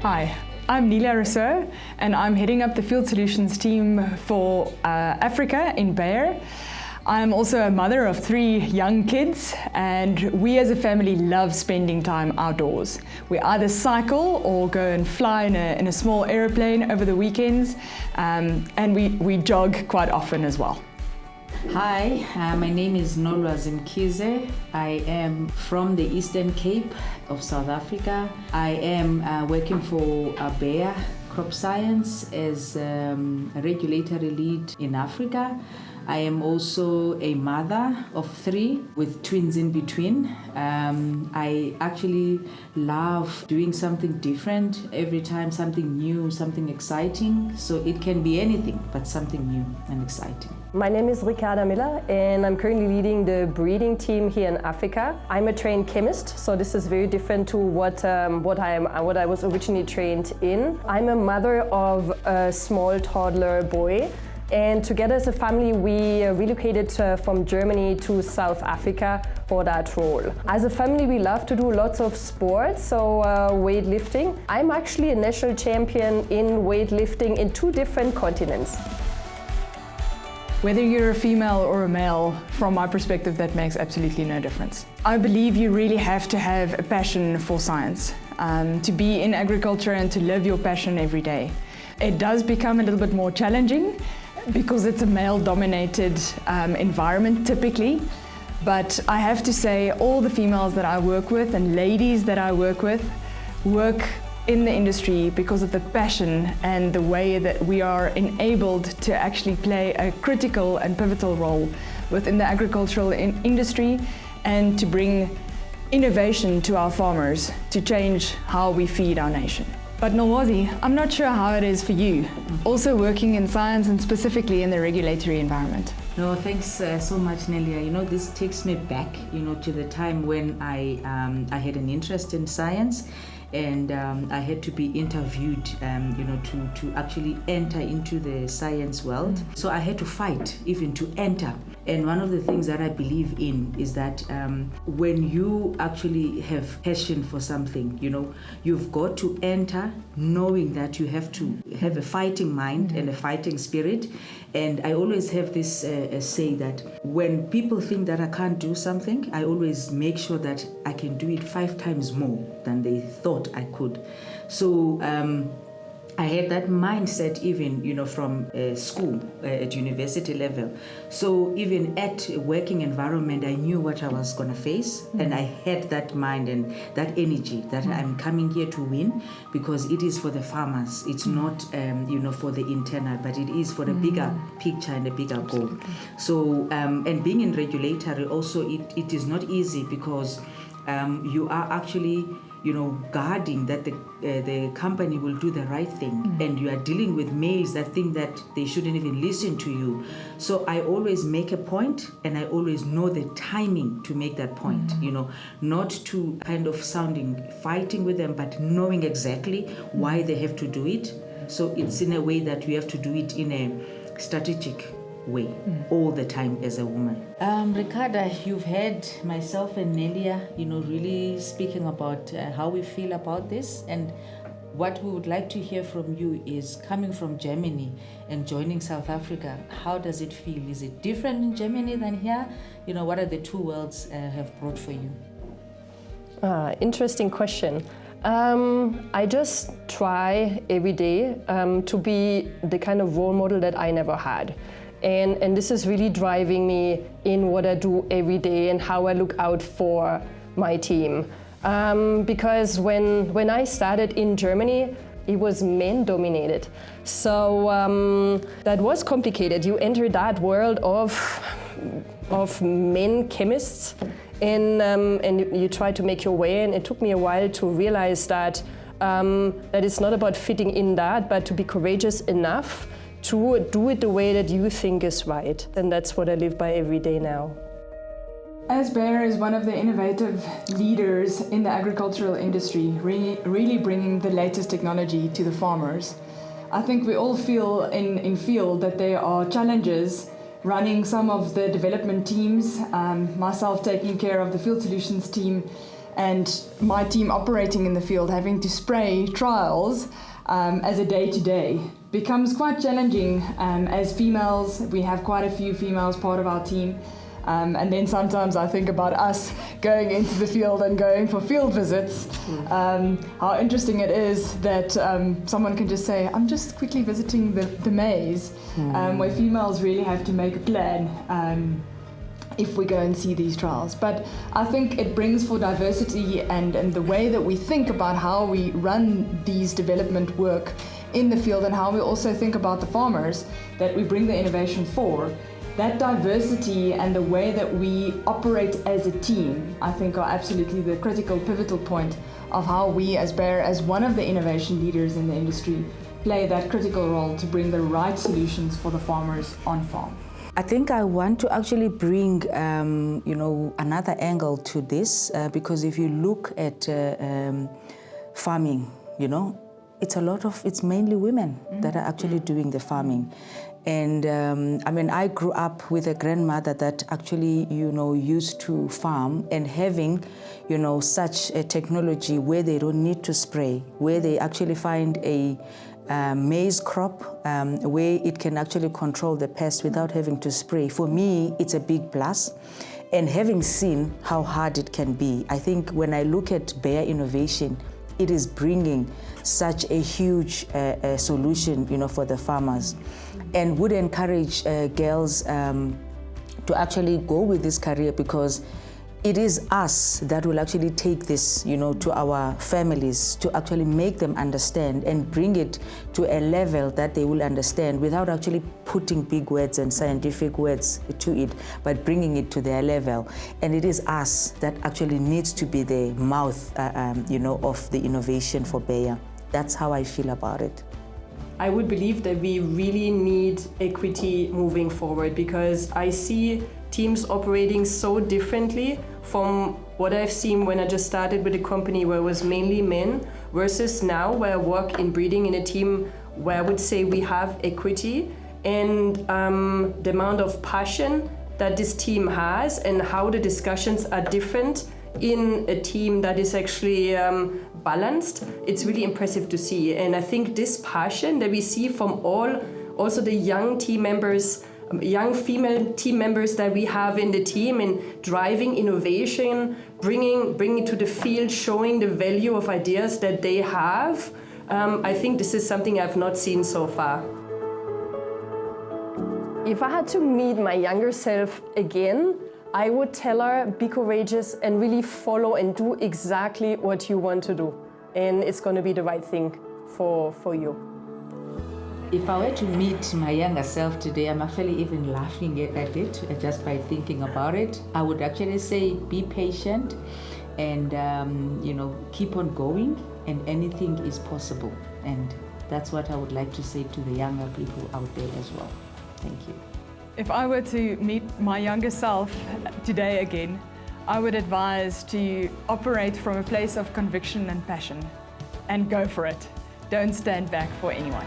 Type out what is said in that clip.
Hi, I'm Nelia Rousseau and I'm heading up the Field Solutions team for Africa in Bayer. I'm also a mother of 3 young kids, and we as a family love spending time outdoors. We either cycle or go and fly in a small aeroplane over the weekends, and we jog quite often as well. Hi, my name is Nolwazi Mkize. I am from the Eastern Cape of South Africa. I am working for Bayer Crop Science as a regulatory lead in Africa. I am also a mother of 3 with twins in between. I actually love doing something different every time, something new, something exciting. So it can be anything, but something new and exciting. My name is Ricarda Miller and I'm currently leading the breeding team here in Africa. I'm a trained chemist, so this is very different to what I was originally trained in. I'm a mother of a small toddler boy. And together as a family, we relocated from Germany to South Africa for that role. As a family, we love to do lots of sports, so weightlifting. I'm actually a national champion in weightlifting in 2 different continents. Whether you're a female or a male, from my perspective, that makes absolutely no difference. I believe you really have to have a passion for science, to be in agriculture and to live your passion every day. It does become a little bit more challenging, because it's a male-dominated environment typically, but I have to say all the females that I work with and ladies that I work with work in the industry because of the passion and the way that we are enabled to actually play a critical and pivotal role within the agricultural industry and to bring innovation to our farmers to change how we feed our nation. But Nolwazi, I'm not sure how it is for you, also working in science and specifically in the regulatory environment. No, thanks so much, Nelia. You know, this takes me back, to the time when I had an interest in science, and I had to be interviewed, to actually enter into the science world. So I had to fight even to enter. And one of the things that I believe in is that when you actually have passion for something, you've got to enter knowing that you have to have a fighting mind and a fighting spirit. And I always have this say that when people think that I can't do something, I always make sure that I can do it 5 times more than they thought I could. So I had that mindset even, from school at university level. So even at a working environment, I knew what I was going to face, and I had that mind and that energy that I'm coming here to win, because it is for the farmers. It's not, for the internal, but it is for the bigger picture and the bigger goal. So, and being in regulatory also, it is not easy because you are actually guarding that the company will do the right thing, and you are dealing with males that think that they shouldn't even listen to you. So I always make a point, and I always know the timing to make that point, not to kind of fighting with them, but knowing exactly why they have to do it. So it's in a way that you have to do it in a strategic way all the time as a woman. Ricarda, you've heard myself and Nelia, really speaking about how we feel about this, and what we would like to hear from you is coming from Germany and joining South Africa. How does it feel? Is it different in Germany than here? What are the 2 worlds have brought for you? Interesting question. I just try every day to be the kind of role model that I never had. And this is really driving me in what I do every day and how I look out for my team. Because when I started in Germany, it was men-dominated. So that was complicated. You enter that world of men chemists, and you try to make your way. And it took me a while to realize that it's not about fitting in that, but to be courageous enough to do it the way that you think is right. And that's what I live by every day now. As Bayer is one of the innovative leaders in the agricultural industry, really bringing the latest technology to the farmers, I think we all feel in Field that there are challenges running some of the development teams, myself taking care of the Field Solutions team, and my team operating in the field having to spray trials as a day-to-day becomes quite challenging. As females, we have quite a few females part of our team. And then sometimes I think about us going into the field and going for field visits, how interesting it is that someone can just say, I'm just quickly visiting the maize, where females really have to make a plan if we go and see these trials. But I think it brings for diversity and the way that we think about how we run these development work in the field and how we also think about the farmers that we bring the innovation for. That diversity and the way that we operate as a team, I think, are absolutely the critical, pivotal point of how we as Bayer, as one of the innovation leaders in the industry, play that critical role to bring the right solutions for the farmers on farm. I think I want to actually bring, another angle to this, because if you look at farming, it's mainly women that are actually doing the farming. And I grew up with a grandmother that actually, used to farm, and having, such a technology where they don't need to spray, where they actually find a maize crop where it can actually control the pest without having to spray. For me, it's a big plus. And having seen how hard it can be, I think when I look at Bayer innovation, it is bringing such a huge solution, for the farmers, and would encourage girls to actually go with this career, because it is us that will actually take this, to our families, to actually make them understand and bring it to a level that they will understand without actually putting big words and scientific words to it, but bringing it to their level. And it is us that actually needs to be the mouth, of the innovation for Bayer. That's how I feel about it. I would believe that we really need equity moving forward, because I see teams operating so differently from what I've seen when I just started with a company where it was mainly men, versus now where I work in breeding in a team where I would say we have equity, and the amount of passion that this team has and how the discussions are different in a team that is actually balanced. It's really impressive to see. And I think this passion that we see from also the young team members, young female team members that we have in the team, in driving innovation, bringing it to the field, showing the value of ideas that they have. I think this is something I've not seen so far. If I had to meet my younger self again, I would tell her, be courageous and really follow and do exactly what you want to do. And it's going to be the right thing for you. If I were to meet my younger self today, I'm actually even laughing at it just by thinking about it. I would actually say, be patient and, keep on going, and anything is possible. And that's what I would like to say to the younger people out there as well. Thank you. If I were to meet my younger self today again, I would advise to operate from a place of conviction and passion, and go for it. Don't stand back for anyone.